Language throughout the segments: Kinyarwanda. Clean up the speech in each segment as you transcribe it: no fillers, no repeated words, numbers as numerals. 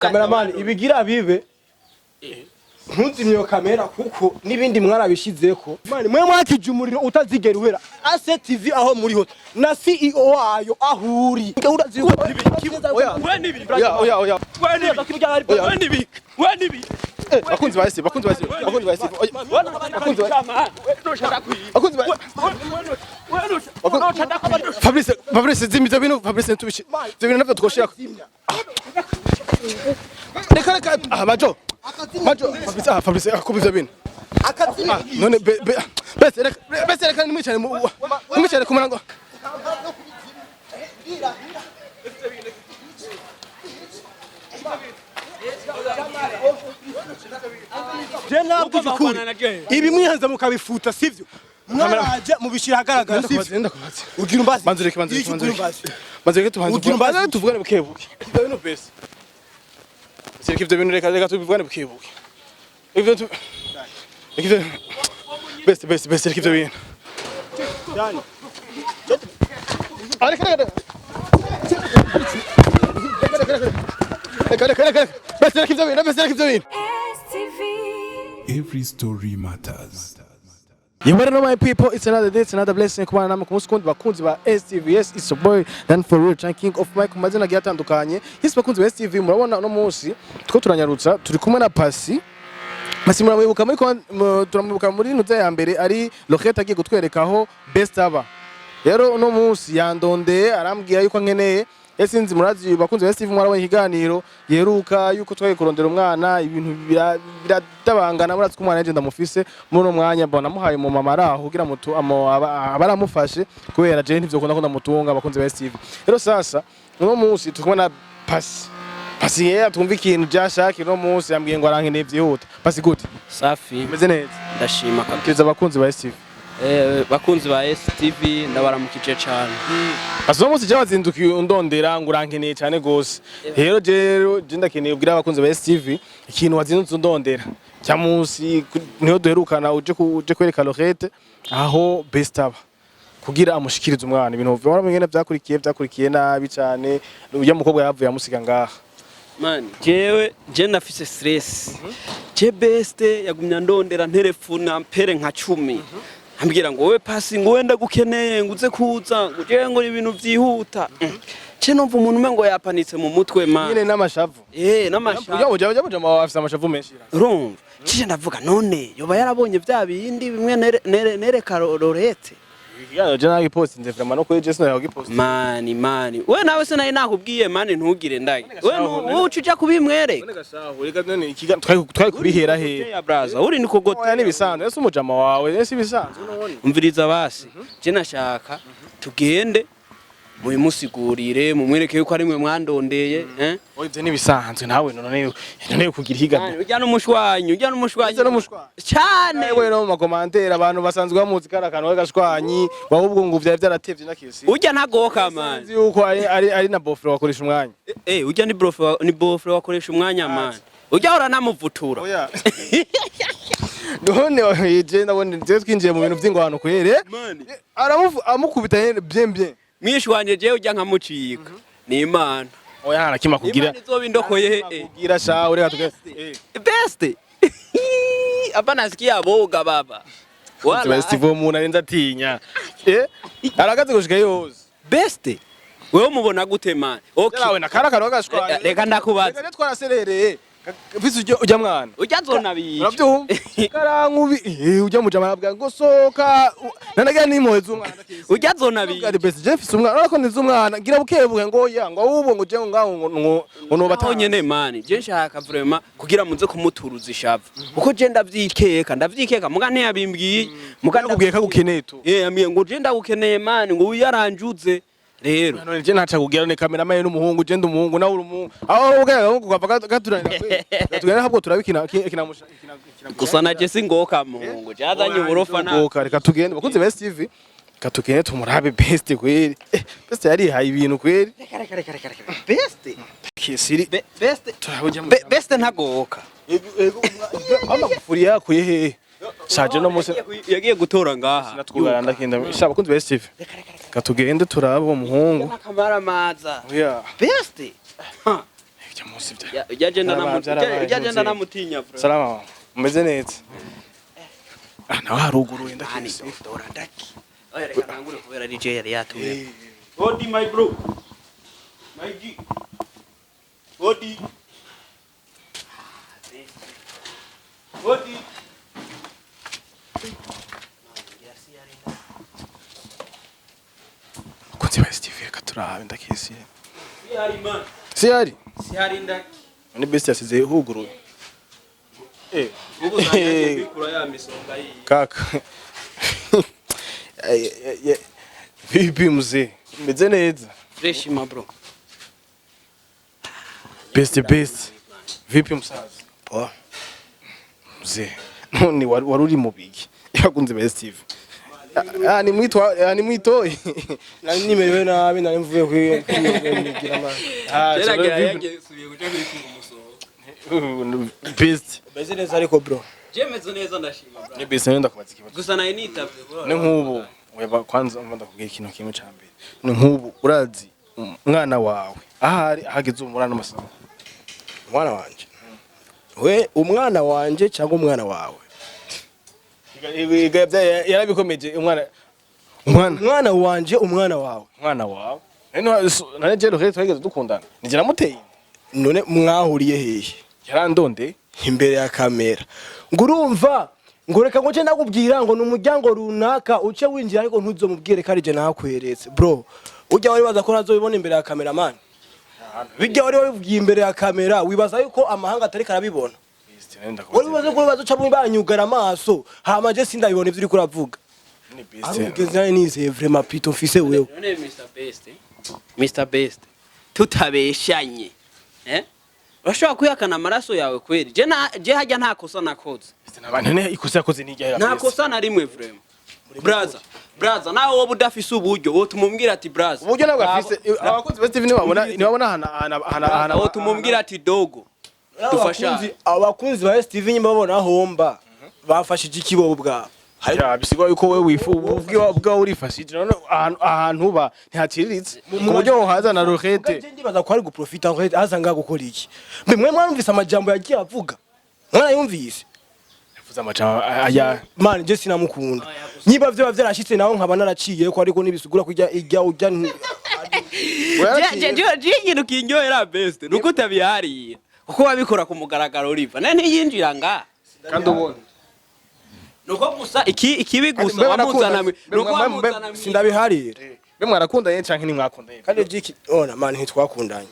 Cameraman ibigira bibe ntuzimyo kamera kuko nibindi mwarabishizeko mani mwe mwakije umuriro utazigera uhera Asset TV aho muri ho na CEO wayo ahuri oya bakunzi basi Fabrice zimita bino Fabrice ntubishi zibina navyo twoshirako reka bajo Fabrice akubivya bino none bese reka nimwicare ku murango ibi mwihanza mukabifuta sivyo mwaraje mubishira hagaragara sivyo ugira umbazi banzureke tuvugane bukebuke ibyo bino bese sirike ibyo bino reka tuvugane bukebuke ibyo bese reka ibyo bino yani reka bese reka ibyo bino Every story matters. You wanna know my people, it's another day, it's another blessing. Kumana namwe kumusukundi bakunzi ba STV. Yes, it's a boy then for real king of my kumazina gyatandukanye. Yes, bakunzi ba STV murabona no munsi two turanyarutsa turi kumwe na Pasi. Pasi muramwibuka turamwibuka muri nuza ya mbere ari Roquette agiye gutwerekaho best aba. Rero no munsi yandondeye arambwira yuko nkeneye Esinzi murazi bakunzi ba STV mwarabonye ikiganiro yeruka yuko twaye kurondera umwana ibintu biratabangana murazi ko umwana agenda mufise muri no mwanya mbona muhaye mu mama araho kugira mutu abaramufashe kubera je ntivyo kunda ndamutunga bakunzi ba STV. Rero sasa no munsi tukubona Pasi yeye tumva ikintu byashaka no munsi yambwiye ngo arankeneye vyihuta. Pasi gute? Safi. Meze neza. Ndashima kabisa. Kiza bakunzi ba STV. Bakunzi ba STV ndabaramukije cyane. Asomo sije bazindukiye undondera ngo urankeneye cyane gose. Rero je ndakeneye ubwira abakunzi ba STV ikintu wazindutse undondera. Cyamusi niho duherukana uje kwereka Roquette aho best aba. Kugira amushikirize umwana ibintu byo byakurikiye nabi cyane uya mukobwa yavuye amusiga ngaha. Man, je nafise stress. Je best yagumya ndondera telefone ampere nka 10. Ambwira ngo wowe Pasi ngo wenda gukeneye nguze kuza nguje ngo ibintu vyihuta ce numva umuntu umengo yapanitse mu mutwe man nyine n'amashavu n'amashavu ujya bafise amashavu menshi urumva cije ndavuga none yoba yarabonye vya bindi bimwe nereka Roquette igano je nagi post nze vraiment no kuri Jason yagi post mani we nawe se nayi nakubwiye mani ntugire ndage we ucuja kubimwereka none gasaho reka none ikigano twari kubihera he ya braza uri niko gote oya nibisanzwe ese umujama wawe ese bisanzwe none umviriza basi je nashaka tugende muyimusigurire mumwereke yuko ari mwe mwandondeye oye nibisanzwe nawe none kugira higana ujya n'umushwanyi cyane we no mu commentaire abantu basanzwe bamuzi karakano w'agashwanyi wahubwo ngo vyari vyaratevye nakisi ujya ntagoka man yuko ari na bofre wakoresha umwanya ujya ni bofre wakoresha umwanya man ujya ora namuvutura oya none je ndabone je twinjiye mu bintu vy'ingwano kwere amukubita bien mwishwanye je ujya nkamucika ni Imana oya harakima kugira izoba indokoye kugira sha ureka tuge best apana sikia boga baba wala STV umuntu arenza atinya aragaze gushika yose best wewe mubona gute man okay nawe nakarakano wagashwanye reka ndakubaza reka twaraserereye Visi ujya mwana ujya zona biye urabyumva karankubi ujya mujama bwa ngo soka nanaga nimwe z'umwana ujya zona biye ari best Jeff umwana ariko nizumwana gira bukebuke ngo ya ngo ahubwo ngo je ngaho ngo batanye nyene mani je nshaka vraiment kugira muze kumuturuza ishavu uko je ndavyikeka muga ntiyabimbwiye muga ndakubwiye ka gukeneye tu amiye ngo je ndagukeneye mani ngo uyaranjuze rero none je ntaca kugira ne kamera maye n'umuhungu je ndumuhungu nawe urumuhungu aho ubwega ngo kwapaka gaturanira tugenda habwo turabikina gusa naje singoka muhungu jazanye uburofa na reka tugende bakunze ba STV katugende tumurabe best kweri best yari hayi ibintu kweri best kisiri best ntagoka amagufuri yakuye he Saje no mose yagiye gutora ngaha natwugara ndakenda shaba kunzi ba STV katugende turabo umuhungu akamara maza oya best Ivyo munsi vya. Yagenda namutinya bro. Salama. Umeze neza. Nawe haruguruye ndakisi. Dora daki. Oya reka nangure kubera DJ yari yatuye. Odi my bro. My G. Odi. Odi. Kunzi ba STV reka turabe ndakisi. Sihari man. Sihari. Sihari ndaki. Ni best yasize huguruye. Uwazanye bikura ya misonga yi. Kaka. Vipi mzee? Umeze neza? Fresh ma bro. Best. Vipi msaza? Poa. Mzee. None waruri mu bigi. Yakunze ba STV. Ni mwitoi. Na nimerewe nabi nari mvuye kwigira ama. Subiye kuja kwifunga umusoro. Best. Beze neza ariko bro. Jemeze neza ndashima bro. Ni best nenda kubaza ikibazo. Gusa naye nitavye bro. Ni nkubu. Weba kwanza mvanda kubwira ikintu kimwe cyambere. Ni nkubu urazi umwana wawe. Ahari ahageze umurana amasaha. Umwana wanje. We umwana wanje cyangwa umwana wawe? Yarabikomeje umwana wanje umwana wawe. Umwana wawe. None je rohe twageze dukundana. Nije namuteye. None mwahuriye hehe? Yarandonde Imbere ya kamera. Ngurumva ngo reka ngo ndakubwira ngo numuryango runaka uce winjira ariko ntuzomubwire ko ari je nakweretse bro. Ujya wari baza ko nazobibona imbere ya kamera man. Bijya wari wabivugiye imbere ya kamera wibaza yuko amahanga atari karabibona. Wari wibaza ko bazoca mu banyugara amaso hama je sindabibona ivyo uri kuravuga. Ni best. Arugeze nize vraiment pito mfise wewe. None Mr Best. Tutabeshanye. Urashobora kuyakana amaraso yawe kweli. Je hajya nta kosa nakoze. N'abantu ne ikosa yakoze nijya Nta kosa na rimwe vraiment. Brother nawe wowe udafise uburyo wo tumubwira ati brother. Uburyo nabwo afise abakunzi ba STV nibabona hana wo tumubwira ati dogo. Dufasha. Abakunzi ba STV nyimba babona homba. Bafashije ikibobo bwa. Haya bisigwa yuko wewe wifu ubwa urifashije none ahantu ba ntihaciriritse ku buryo haza na rohete. Ndibaza ko ari guprofita ngo azanga gukora iki. Mwe mwarumvise amajambo yagiye avuga. Mwana yumvise. Yavuze amajambo aya man je sinamukunda. Niba vyo bavyarashitse naho nkaba naraciye ko ariko nibisugura kujya ijya ujya. Je ikintu kinyohera Best nuko utabihariye. Kuko wabikora ku mugaragaro Oliver. None ntiyinjira nga. kandi ubone nuko gusa ikibi gusa wamuzanamwe nuko wamuzanamwe sindabiharira. Be mwarakundanye canke ni mwakundanye? Kandi jiki ona man ntitwakundanye.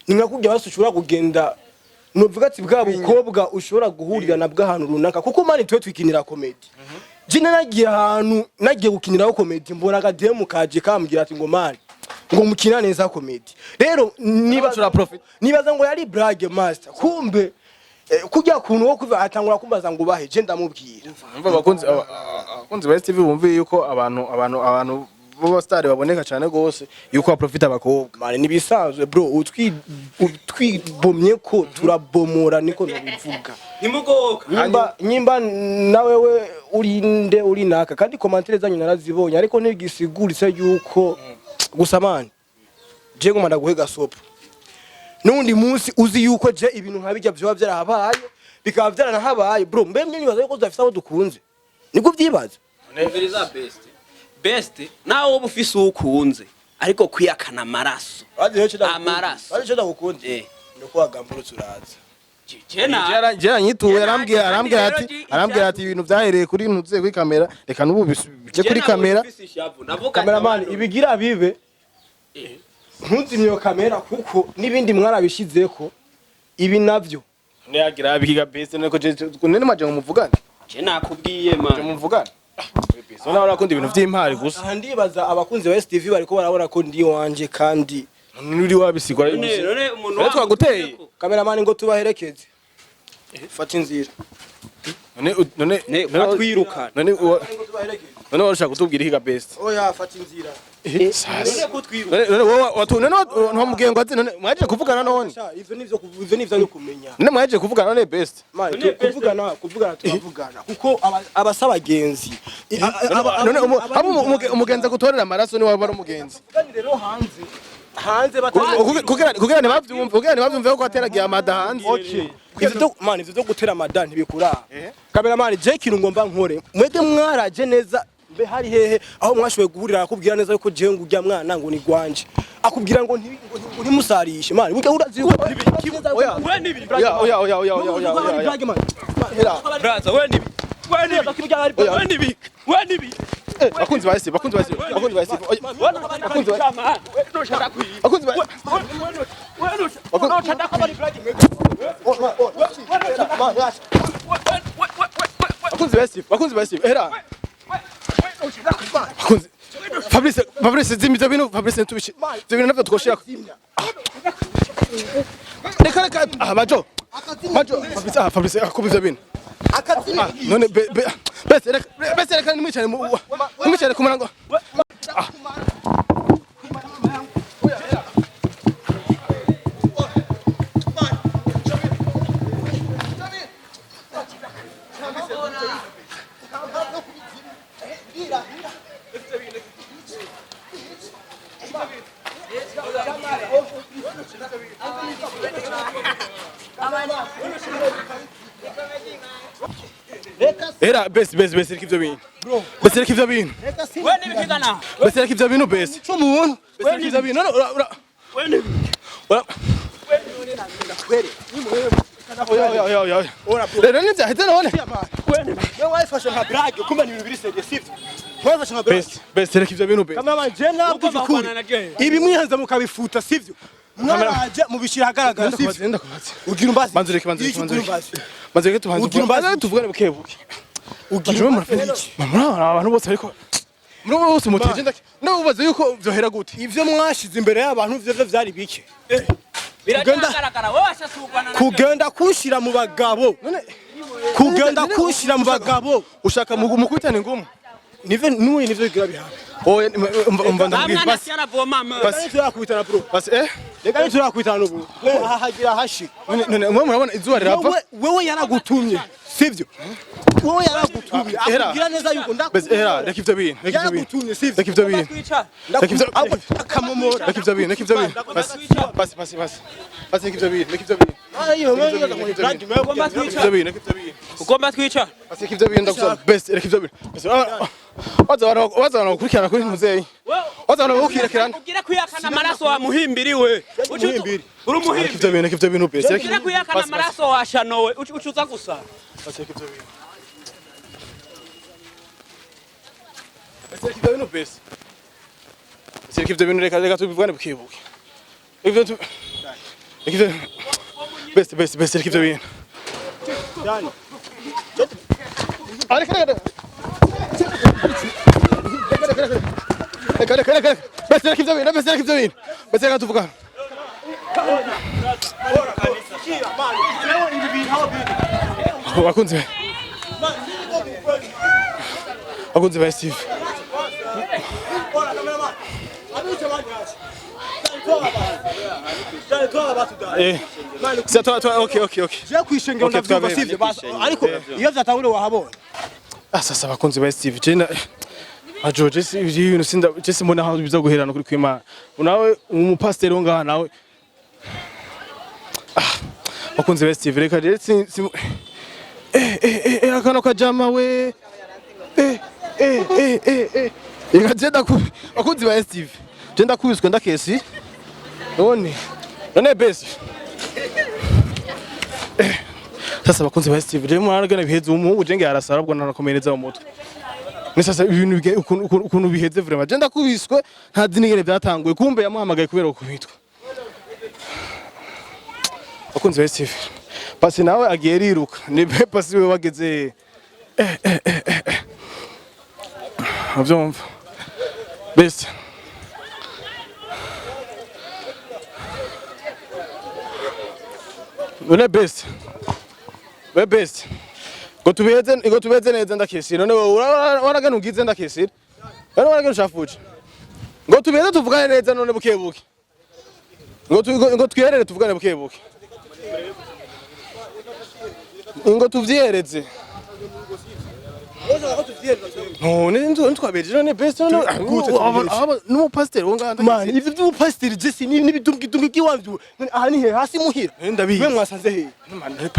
Ninkakubya basushura kugenda nuvuga ati bwa bukobwa ushobora guhurira na bw'ahantu runaka kuko man twe twikinira comedy. Jina nagiye ahantu nagiye gukiniraho comedy mbona kademu kaje kambwira ati ngo man ngo mukina neza comedy. Rero nibaza ngo yari brag master kumbe kujya kuntu wo kuva atangura kumbaza ngo bahe je ndamubwira. Umva abakunzi ba STV bumviye yuko abantu bo star baboneka cyane gose yuko aprofita abakobwa. Mane nibisanzwe bro utwibomye ko turabomora niko nobivuga. Nimugoka nyimba nawe we urinde uri naka kandi commentaire zanyu narazibonye ariko ntigisiguritse yuko gusa man je ngomanda guhega sopo. Nundi munsi uzi yuko je ibintu nkabijya byo byarahabaye bikaba byaranahabaye bro mbemye nibaza yuko uzafisa abo dukunze niko byibaza. Neveriza Best nawe wowe ufise ukunze ariko kwiyakana amaraso amaraso ari cyo ndagukunze ndiko wagamburutse uraza je nyituye arambwira ati ibintu byahereye kuri ntuze kuri kamera reka nubu bije kuri kamera cameraman ibigira bibe ntuzimye yo kamera kuko nibindi mwarabishizeko ibi navyo ne yagira abiga Best niko je nene maje muvugana je nakubwiye man muvugana so nawe urakunda ibintu by'impari gusa. Aha ndibaza abakunzi ba STV bariko barabona ko ndi wanje kandi nuri wabisigwa none umuntu twaguteye cameraman ngo tubaherekeze fata inzira none batwiruka none warashaka kutubwira ihiga Best. Oya fata inzira none kutwiruka none wowe none mugengo ati none mwaje kuvugana none ivyo nivyo no kumenya none mwaje kuvugana none Best kuvugana turavugana kuko abasaba genzi none umugenza gutorera amaraso ni waba ari umugenzi kandi rero hanze hanze kugira ntibavyumve ko ateragiye amada hanze. Okay. Ivyo byo gutera amada ntibikura. Cameraman je kintu ngomba nkore. Mwege mwaraje neza mbe hari hehe aho mwashoboye guhurira akubwira neza yuko je ngujya mwana ngo ni gwanje. Akubwira ngo ntimusarishe man. Burya urazi yuko Oya. Braza we nibi Bakunzi ba Steve. Era. Fabrice zimbiza bino Fabrice tubishi. Zibino navyo twoshira. Reka Majo. Fabrice akubiza bino. None bese reka nimwicare ku murango. Era bese rikivyo bintu. Bese rikivyo bintu. we nibikigana Bese rikivyo bintu bese. Cumuntu. Bese rikivyo bintu. we nibi Oya. Rero nivyaheze none. Wewe wafasha nka brag kumbe ni ibintu biri serious sivyo. Wafasha nka brag. Bese rikivyo bintu bese. Cameraman je nabwo ukuri. Ibi mwihanza mukabifuta sivyo. Mwaraje mubishira hagaragara sivyo. Ugira umbazi. Manzureke tuvugane bukebuke. Ugira umurafiki. Mama abantu bose ariko Muro bose muteje ndabubaza yuko byohera gute. Ivyo mwashize imbere y'abantu vyo vyari bike. biragaragara wowe washasubwana na Kugenda kunshira mu bagabo. Kugenda kunshira mu bagabo. Ushaka mukwitana ingumu. Nivyo bigira bihana. Oya umva ndabwira basi. Basi turakubitana bro. Basi Reka turakubitana ubu. Hagira hashi. None mwe murabona izuba rirava. Wewe yaragutumye. Sivyo. Wowe yaragutumye. Akubwira neza yuko Bese reka ivyo bintu. Yaragutumye sivyo. Reka ivyo bintu. Akamomora. Reka ivyo bintu. Basi. Basi reka ivyo bintu. ugomba twica Basi reka ivyo bintu ndagusaba. Bese reka ivyo bintu. Wazana gukurikirana kuri muzeyi. Wazana gukirekerana. ugira kuyakana amaraso wa muhimbiriwe uri muhimbiri Reka ivyo bintu bese. ugira kuyakana amaraso wa shanowe ucuza gusa Basi reka ivyo bintu. Basi reka ivyo bintu bese. Basi reka ivyo bintu reka tubivugane bukebuke. Reka ivyo bese reka ivyo bintu. Yani. Reka. Bese reka ivyo bintu. Bese reka tuvugane. Bakunzi ba Steve. Okay. Je kwishengera ndavyumva sivyo. Ariko iyo vyatangure wahabona. Sasa bakunzi ba Steve jena George ibintu sinda je mbona aho biza guherana kuri kwimana. Unawe umupasiteri ngaha nawe. Bakunzi ba Steve reka je akano kajama we. Reka je bakunzi ba Steve. Je ndakubiswe ndakesi. None bese. Sasa bakunzi ba Steve je mwaragana biheze umuhungu je nge arasara bwo narakomereza mu mutwe. Ni sasa ibintu ukuntu biheze vraiment je ndakubiswe nta dinigere byatanguye kumbe yamuhamagaye kubera ukubitwa. Bakunzi ba Steve. Pasi nawe agiye riruka ni pasi we wageze avyumva best None best ngo tubeze neza ndakesira none waragana ugize ndakesira none waragana ushafuje ngo tubeze tuvugane neza none bukebuke ngo twiyerere tuvugane bukebuke ngo tuvyereze none ntwabeje none best none no pastor wonga man ivyo by'ubupasiteri je si n'ibidungidungi by'iwavyo aha ni he hasi muhira ndabizi mwe mwasanze he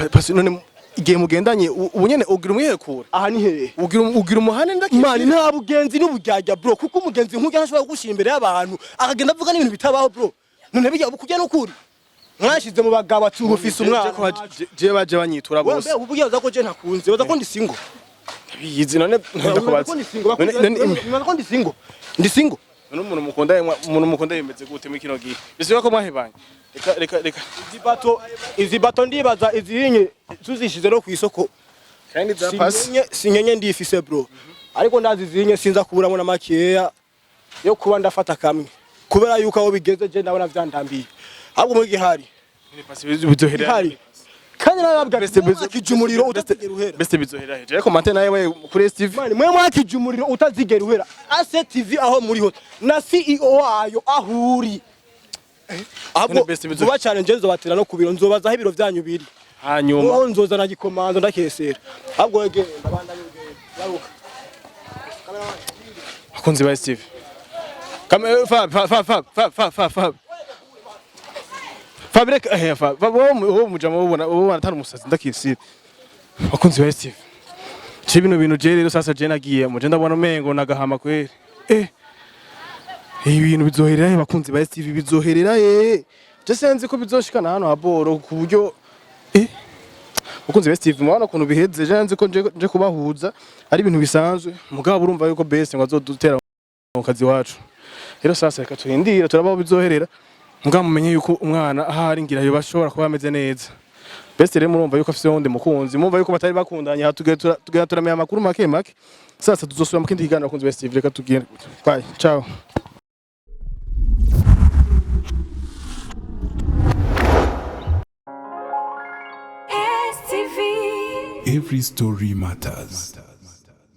pastor none igihe mugendanye ubu nyene ugira umwihekura aha ni he ugira umuhane ndakije man nta bugenzi n'ubujyajya bro kuko umugenzi nk'ujya ntashobora gushira imbere y'abantu akagenda avuga n'ibintu bitabaho bro none bijya kujya no kuri mwashize mu bagabo ati ubufise umwana je baje banyitura bose ubu ugiye ko je ntakunze baza ko ndi single biyizi none ndakubaza ndi single none umuntu mukunda yemeze gute mu kino gihe bisiba ko mwahebanye reka izi bato ndibaza izihinye tuzishize no ku isoko kandi za pass sinyenye ndifise bro ariko ndazi zihinye sinza kuburamo na makeya yo kuba ndafata kamwe kubera yuko aho bigeze je ndabona vyandambiye ahubwo mu gihari bizohera kandi nababwa mwakije umuriro utazigera uhera beste bizohera heje ariko mante nawe kuri STV mwe mwakije umuriro utazigera uhera ACTV aho muri ho na CEO wayo ahuri ahubwo vuba cyane nje nzobatera no kubiro nzobaza aho ibiro byanyu biri hanyuma aho nzoza na gikomando ndakesera ahubwo wege ndabandanye yaruka akunzi ba STV kame fa Fabrek wo mujama ubona atari umusazi ndakisira akunzi ba STV cyo bintu je rero sasa je nagiye mu je ndabona umengo nagahama kweri ibintu bizoherera he bakunzi ba STV bizoherera he je senzi ko bizoshikana hano haboro ku buryo bakunzi ba STV mwana kuntu biheze je nzi ko je kubahuza ari ibintu bisanzwe mugabo urumva yuko best ngo azodutera mu kazi wacu rero sasa reka turindira turabaho bizoherera mugabo mumenye yuko umwana ahari ngira yo bashobora kuba ameze neza best rero murumva yuko afise wundi mukunzi mumva yuko batari bakundanye tugera turamenya amakuru make sasa tuzosubira mu kindi kiganiro bakunzi ba STV reka tugende bye ciao. Every story matters.